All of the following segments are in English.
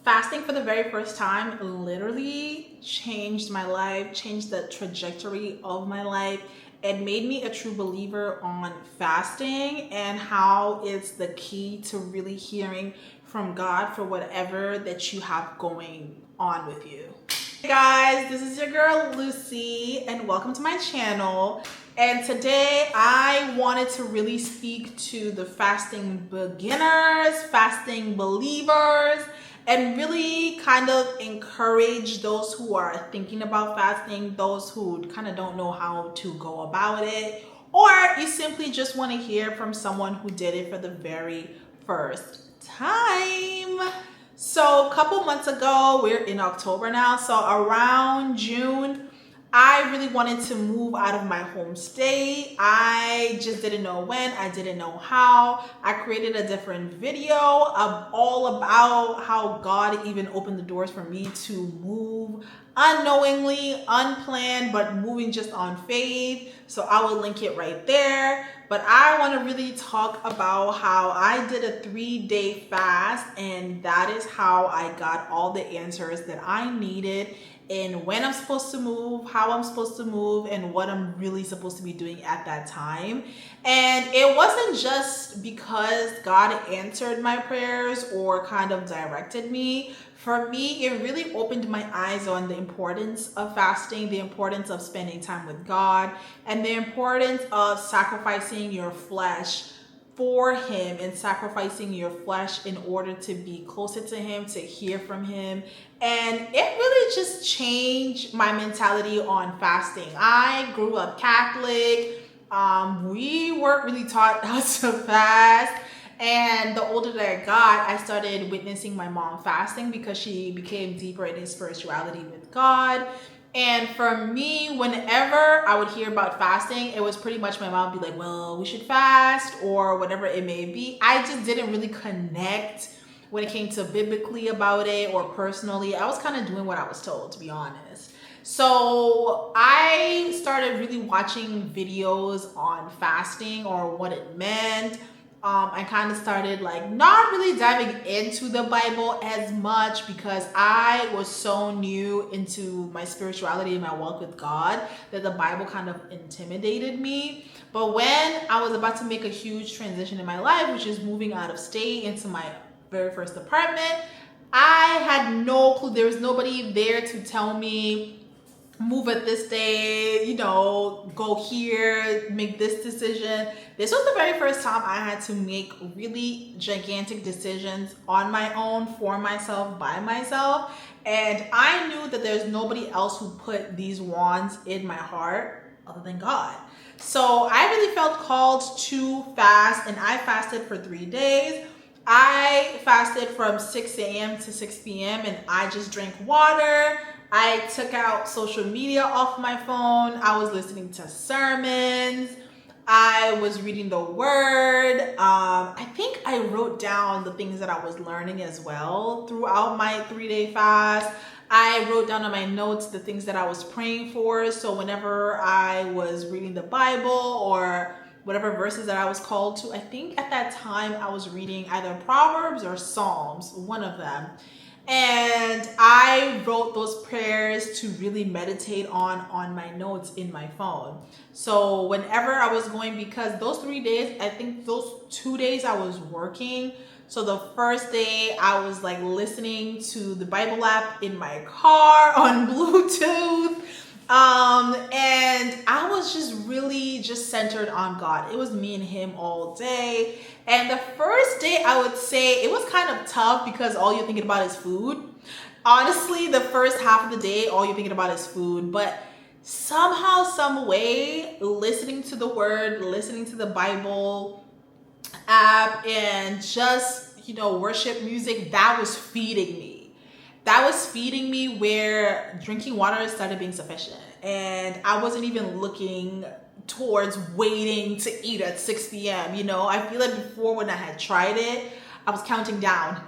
Fasting for the very first time literally changed my life, changed the trajectory of my life, and made me a true believer on fasting and how it's the key to really hearing from God for whatever that you have going on with you. Hey guys, this is your girl Lucy and welcome to my channel. And today I wanted to really speak to the fasting beginners, fasting believers, and really kind of encourage those who are thinking about fasting, those who kind of don't know how to go about it, or you simply just want to hear from someone who did it for the very first time. So a couple months ago, we're in October now, so around June, I really wanted to move out of my home state. I just didn't know when, I didn't know how. I created a different video all about how God even opened the doors for me to move unknowingly, unplanned, but moving just on faith. So I will link it right there. But I want to really talk about how I did a 3-day fast, and that is how I got all the answers that I needed in when I'm supposed to move, how I'm supposed to move, and what I'm really supposed to be doing at that time. And it wasn't just because God answered my prayers or kind of directed me. For me, it really opened my eyes on the importance of fasting, the importance of spending time with God, and the importance of sacrificing your flesh for Him and sacrificing your flesh in order to be closer to Him, to hear from Him. And it really just changed my mentality on fasting. I grew up Catholic. We weren't really taught how to fast. And the older that I got, I started witnessing my mom fasting because she became deeper in spirituality with God. And for me, whenever I would hear about fasting, it was pretty much my mom would be like, well, we should fast or whatever it may be. I just didn't really connect when it came to biblically about it or personally. I was kind of doing what I was told, to be honest. So I started really watching videos on fasting or what it meant. I kind of started like not really diving into the Bible as much because I was so new into my spirituality and my walk with God that the Bible kind of intimidated me. But when I was about to make a huge transition in my life, which is moving out of state into my very first apartment, I had no clue. There was nobody there to tell me, move at this day, go here, make this decision. This was the very first time I had to make really gigantic decisions on my own, for myself, by myself. And I knew that there's nobody else who put these wands in my heart other than God. So I really felt called to fast, and I fasted for 3 days. I fasted from 6 a.m. to 6 p.m. and I just drank water. I took out social media off my phone. I was listening to sermons. I was reading the word. I think I wrote down the things that I was learning as well throughout my 3-day fast. I wrote down on my notes the things that I was praying for. So whenever I was reading the Bible or whatever verses that I was called to, I think at that time I was reading either Proverbs or Psalms, one of them. And I wrote those prayers to really meditate on my notes in my phone. So whenever I was going, because those 3 days, I think those 2 days I was working. So the first day I was like listening to the Bible app in my car on Bluetooth. And I was just really just centered on God. It was me and Him all day. And the first day, I would say it was kind of tough because all you're thinking about is food. Honestly, the first half of the day, all you're thinking about is food. But somehow, some way, listening to the word, listening to the Bible app, and just, worship music, that was feeding me. That was feeding me where drinking water started being sufficient. And I wasn't even looking towards waiting to eat at 6 p.m. I feel like before, when I had tried it, I was counting down.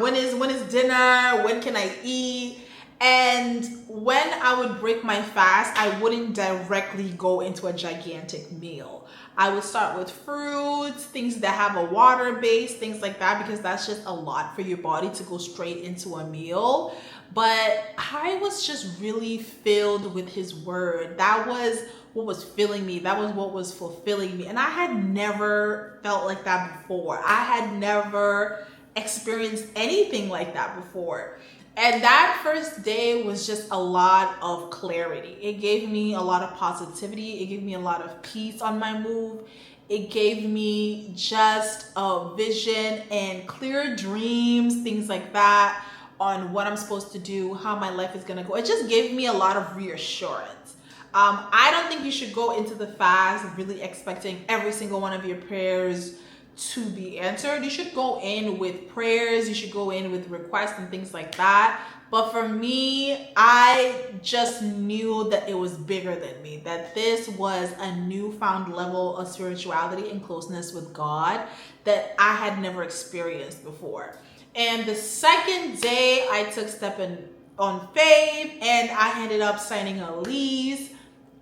When is dinner? When can I eat? And when I would break my fast, I wouldn't directly go into a gigantic meal. I would start with fruits, things that have a water base, things like that, because that's just a lot for your body to go straight into a meal. But I was just really filled with his word. That was what was filling me. That was what was fulfilling me. And I had never felt like that before. I had never experienced anything like that before. And that first day was just a lot of clarity. It gave me a lot of positivity. It gave me a lot of peace on my move. It gave me just a vision and clear dreams, things like that, on what I'm supposed to do, how my life is gonna go. It just gave me a lot of reassurance. I don't think you should go into the fast really expecting every single one of your prayers to be answered. You should go in with prayers, you should go in with requests and things like that. But for me, I just knew that it was bigger than me, that this was a newfound level of spirituality and closeness with God that I had never experienced before. And the second day I took stepping on faith and I ended up signing a lease.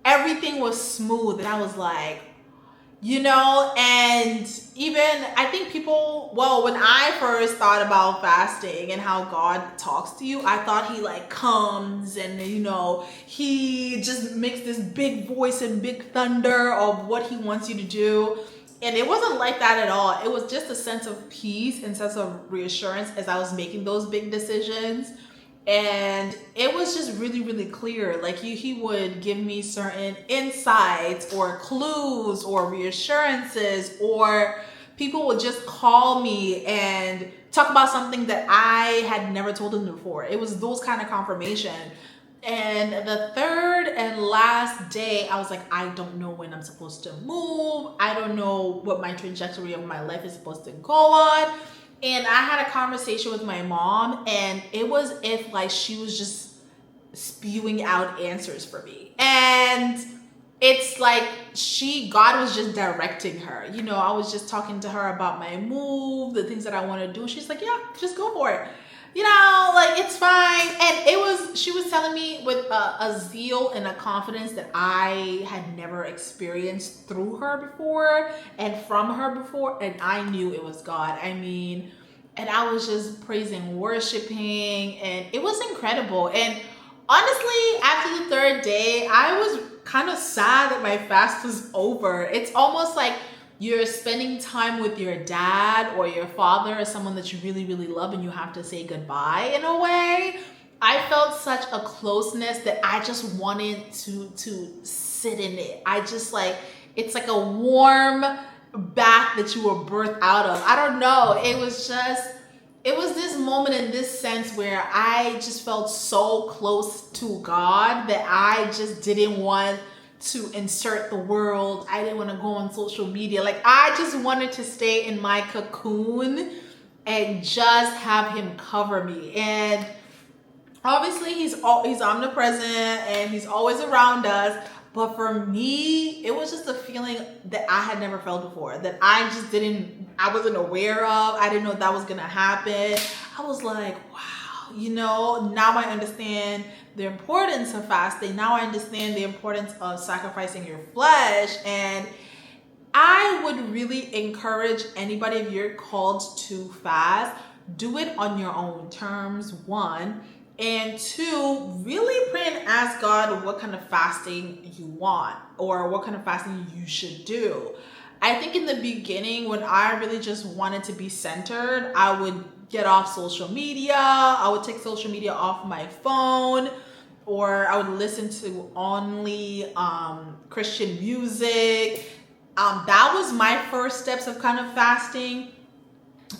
Everything was smooth and I was like, and even I think people, well, when I first thought about fasting and how God talks to you, I thought he like comes and, he just makes this big voice and big thunder of what he wants you to do. And it wasn't like that at all. It was just a sense of peace and sense of reassurance as I was making those big decisions. And it was just really, really clear. Like he would give me certain insights or clues or reassurances, or people would just call me and talk about something that I had never told them before. It was those kind of confirmation. And the third and last day, I was like, I don't know when I'm supposed to move. I don't know what my trajectory of my life is supposed to go on. And I had a conversation with my mom, and it was if like she was just spewing out answers for me. And it's like God was just directing her. I was just talking to her about my move, the things that I want to do. She's like, yeah, just go for it. It's fine. And she was telling me with a zeal and a confidence that I had never experienced through her before and from her before. And I knew it was God. And I was just praising, worshiping, and it was incredible. And honestly, after the third day, I was kind of sad that my fast was over. It's almost like you're spending time with your dad or your father or someone that you really, really love, and you have to say goodbye in a way. I felt such a closeness that I just wanted to sit in it. It's like a warm bath that you were birthed out of. I don't know. It was this moment in this sense where I just felt so close to God that I just didn't want to insert the world. I didn't want to go on social media. I just wanted to stay in my cocoon and just have him cover me. And obviously he's omnipresent and he's always around us. But for me, it was just a feeling that I had never felt before, that I wasn't aware of. I didn't know that was going to happen. I was like, wow, now I understand the importance of fasting. Now I understand the importance of sacrificing your flesh. And I would really encourage anybody, if you're called to fast, do it on your own terms, one. And two, really pray and ask God what kind of fasting you want or what kind of fasting you should do. I think in the beginning, when I really just wanted to be centered, I would get off social media. I would take social media off my phone, or I would listen to only Christian music. That was my first steps of kind of fasting.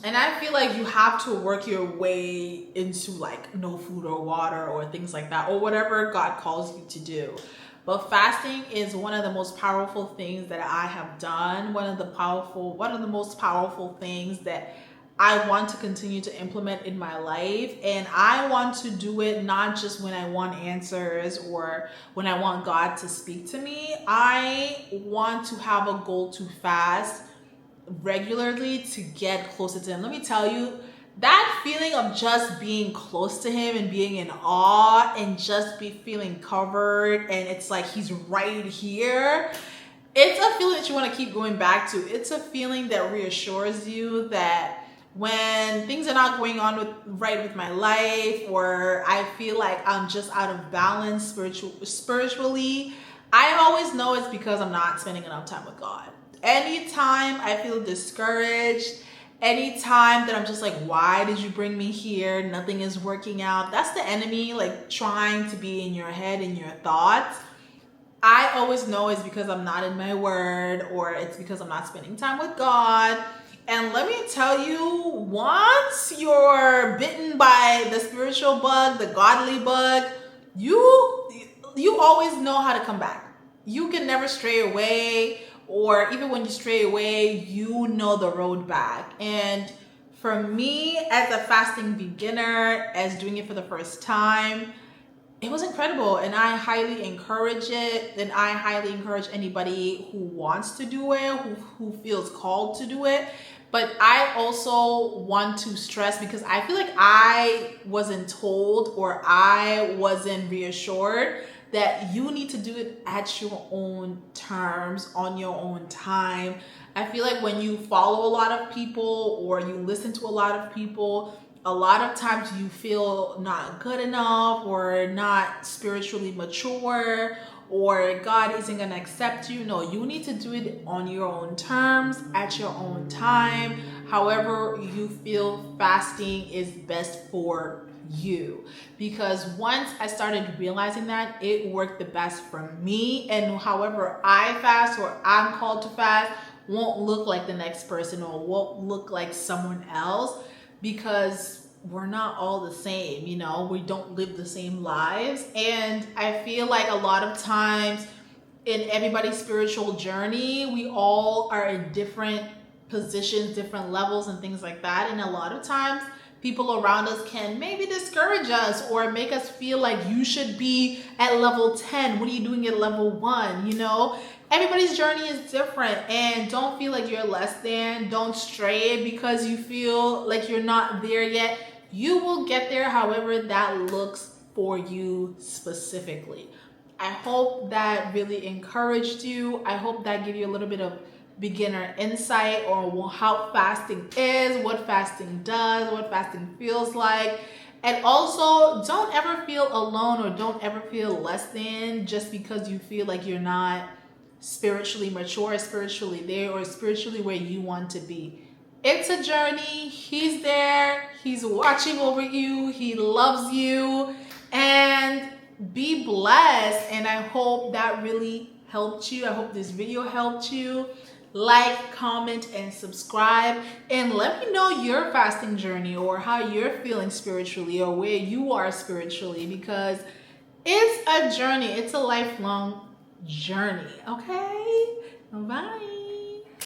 And I feel like you have to work your way into no food or water or things like that, or whatever God calls you to do. But fasting is one of the most powerful things that I have done. One of the most powerful things that I want to continue to implement in my life. And I want to do it not just when I want answers or when I want God to speak to me. I want to have a goal to fast regularly to get closer to him. Let me tell you, that feeling of just being close to him and being in awe and just be feeling covered and it's like he's right here, it's a feeling that you want to keep going back to. It's a feeling that reassures you that when things are not going on right with my life, or I feel like I'm just out of balance spiritually, I always know it's because I'm not spending enough time with God. Anytime I feel discouraged, anytime that I'm just like, why did you bring me here? Nothing is working out. That's the enemy, like trying to be in your head and your thoughts. I always know it's because I'm not in my word, or it's because I'm not spending time with God. And let me tell you, once you're bitten by the spiritual bug, the godly bug, you always know how to come back. You can never stray away, or even when you stray away, you know the road back. And for me, as a fasting beginner, as doing it for the first time, it was incredible, and I highly encourage it. And I highly encourage anybody who wants to do it, who feels called to do it. But I also want to stress, because I feel like I wasn't told, or I wasn't reassured, that you need to do it at your own terms, on your own time. I feel like when you follow a lot of people, or you listen to a lot of people, a lot of times you feel not good enough, or not spiritually mature, or God isn't going to accept you. No, you need to do it on your own terms, at your own time, however you feel fasting is best for you. Because once I started realizing that, it worked the best for me. And however I fast, or I'm called to fast, won't look like the next person, or won't look like someone else, because we're not all the same, we don't live the same lives. And I feel like a lot of times in everybody's spiritual journey, we all are in different positions, different levels, and things like that. And a lot of times people around us can maybe discourage us, or make us feel like you should be at level 10. What are you doing at level 1? Everybody's journey is different, and don't feel like you're less than. Don't stray because you feel like you're not there yet. You will get there, however that looks for you specifically. I hope that really encouraged you. I hope that gave you a little bit of beginner insight on how fasting is, what fasting does, what fasting feels like. And also, don't ever feel alone, or don't ever feel less than just because you feel like you're not spiritually mature, spiritually there, or spiritually where you want to be. It's a journey. He's there. He's watching over you. He loves you. And be blessed. And I hope that really helped you. I hope this video helped you. Like, comment, and subscribe. And let me know your fasting journey, or how you're feeling spiritually, or where you are spiritually, because it's a journey. It's a lifelong journey. Okay? Bye.